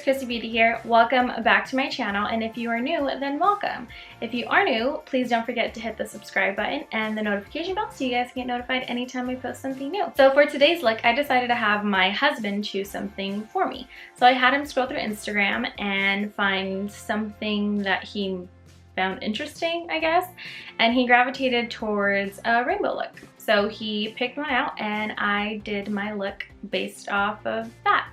Chrissy Beauty here. Welcome back to my channel, and if you are new, then welcome. If you are new, please don't forget to hit the subscribe button and the notification bell so you guys get notified anytime we post something new. So for today's look, I decided to have my husband choose something for me. So I had him scroll through Instagram and find something that he found interesting, I guess, and he gravitated towards a rainbow look. So he picked one out and I did my look based off of that.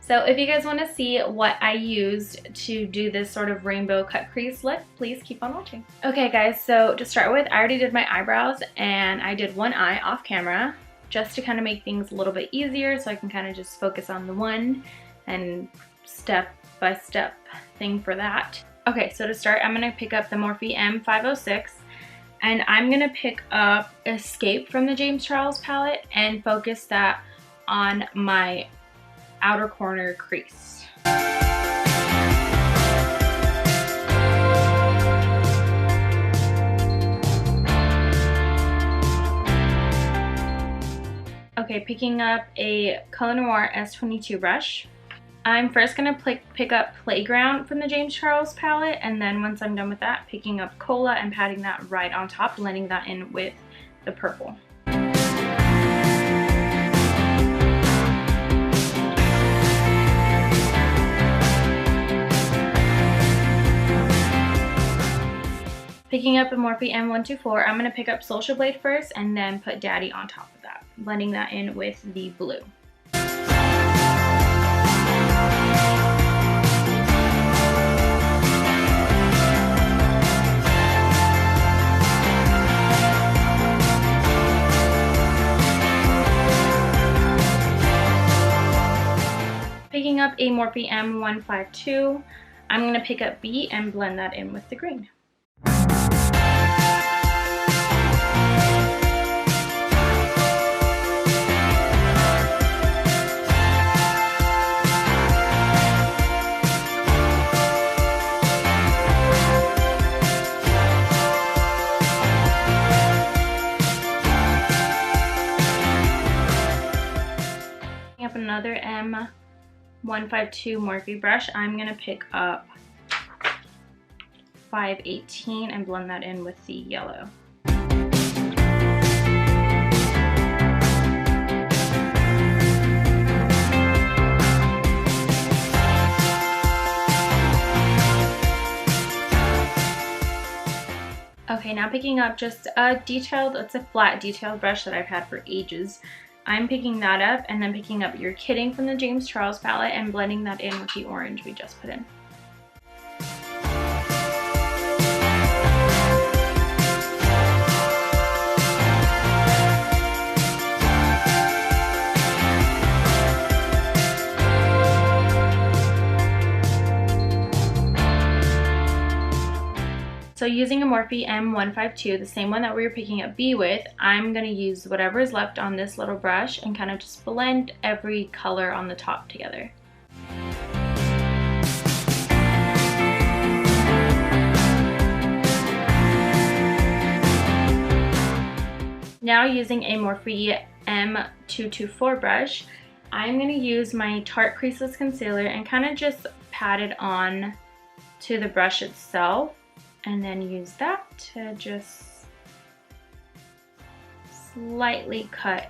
So if you guys want to see what I used to do this sort of rainbow cut crease look, please keep on watching. Okay guys, so to start with, I already did my eyebrows and I did one eye off camera just to kind of make things a little bit easier so I can kind of just focus on the one and step-by-step thing for that. Okay, so to start, I'm going to pick up the Morphe M506 and I'm going to pick up Escape from the James Charles palette and focus that on my outer corner crease. Okay, picking up a ColorNor S22 brush. I'm first going to pick up Playground from the James Charles palette, and then once I'm done with that, picking up Cola and patting that right on top, blending that in with the purple. Picking up a Morphe M124, I'm going to pick up Social Blade first and then put Daddy on top of that, blending that in with the blue. Picking up a Morphe M152, I'm going to pick up B and blend that in with the green. Up another M152 Morphe brush, I'm going to pick up 518 and blend that in with the yellow. Okay, now picking up just a it's a flat detailed brush that I've had for ages. I'm picking that up and then picking up You're Kidding from the James Charles palette and blending that in with the orange we just put in. So using a Morphe M152, the same one that we were picking up B with, I'm going to use whatever is left on this little brush and kind of just blend every color on the top together. Now using a Morphe M224 brush, I'm going to use my Tarte Creaseless Concealer and kind of just pat it on to the brush itself. And then use that to just slightly cut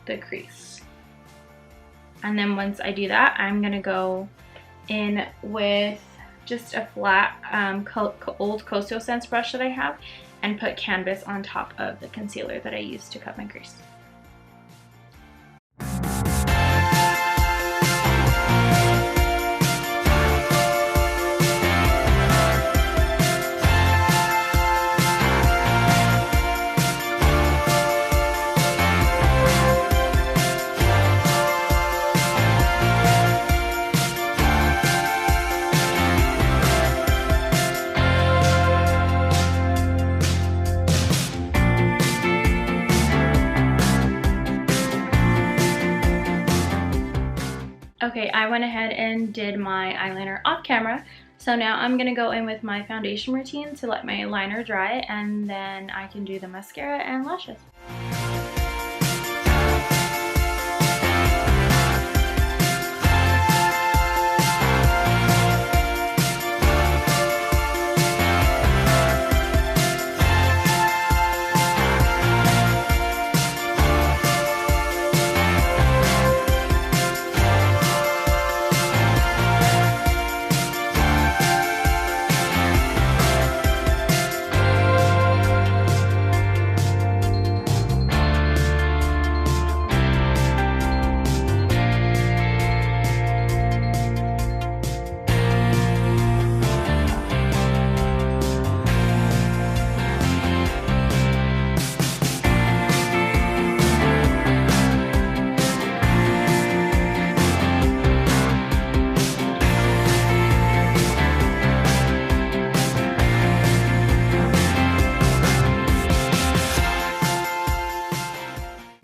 the crease. And then once I do that, I'm gonna go in with just a flat old Coastal Scents brush that I have and put Canvas on top of the concealer that I used to cut my crease. Okay, I went ahead and did my eyeliner off camera, so now I'm going to go in with my foundation routine to let my liner dry, and then I can do the mascara and lashes.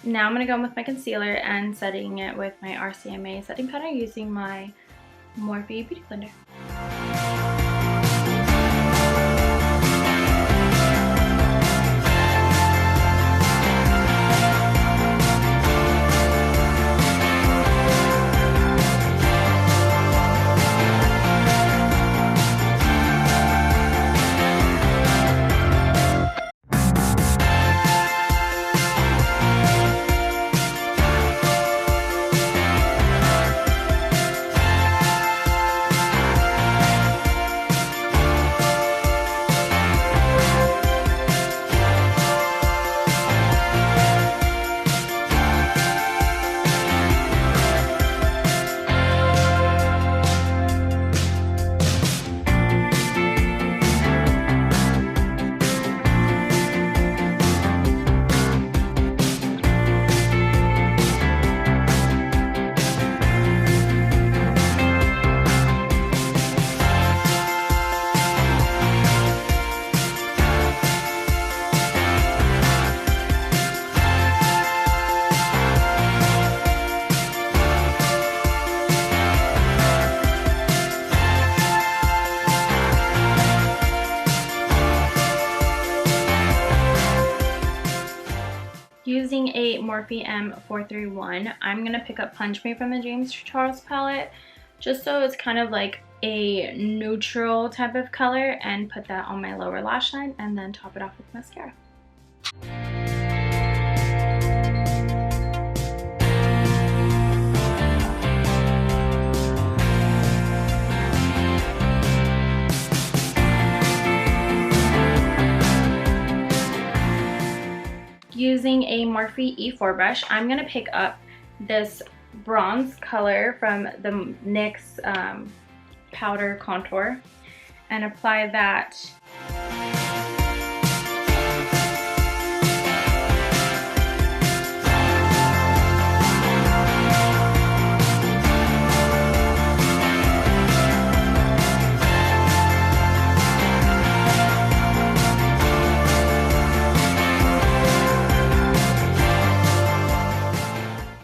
now I'm going to go in with my concealer and setting it with my RCMA setting powder using my Morphe Beauty Blender. Using a Morphe M431, I'm going to pick up Punch Me from the James Charles palette, just so it's kind of like a neutral type of color, and put that on my lower lash line and then top it off with mascara. Using a Morphe E4 brush, I'm going to pick up this bronze color from the NYX Powder Contour and apply that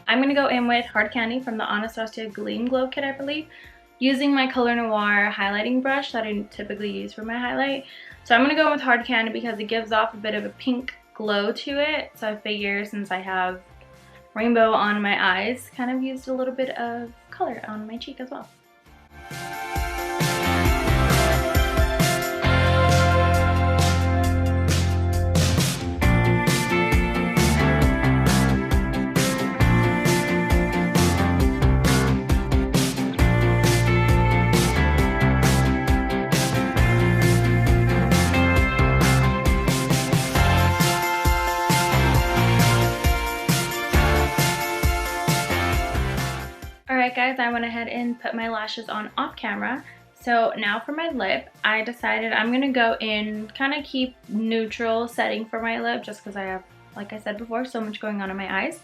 I'm going to go in with Hard Candy from the Anastasia Gleam Glow Kit, I believe, using my ColorNor highlighting brush that I typically use for my highlight. So I'm going to go with Hard Candy because it gives off a bit of a pink glow to it. So I figure since I have rainbow on my eyes, kind of used a little bit of color on my cheek as well. Alright guys, I went ahead and put my lashes on off camera. So now for my lip, I decided I'm going to go in, kind of keep neutral setting for my lip just because I have, like I said before, so much going on in my eyes.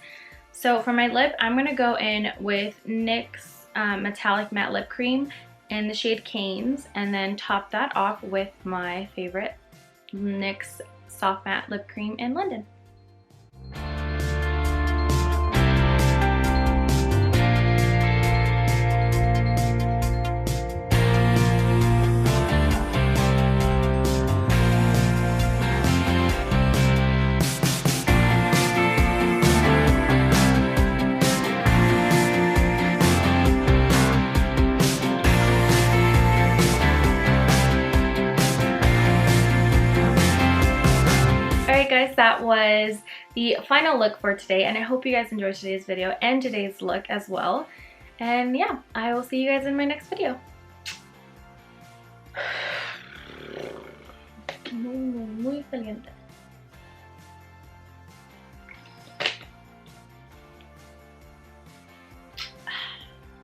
So for my lip, I'm going to go in with NYX Metallic Matte Lip Cream in the shade Canes, and then top that off with my favorite NYX Soft Matte Lip Cream in London. Alright guys, that was the final look for today, and I hope you guys enjoyed today's video and today's look as well. And yeah, I will see you guys in my next video. Muy caliente.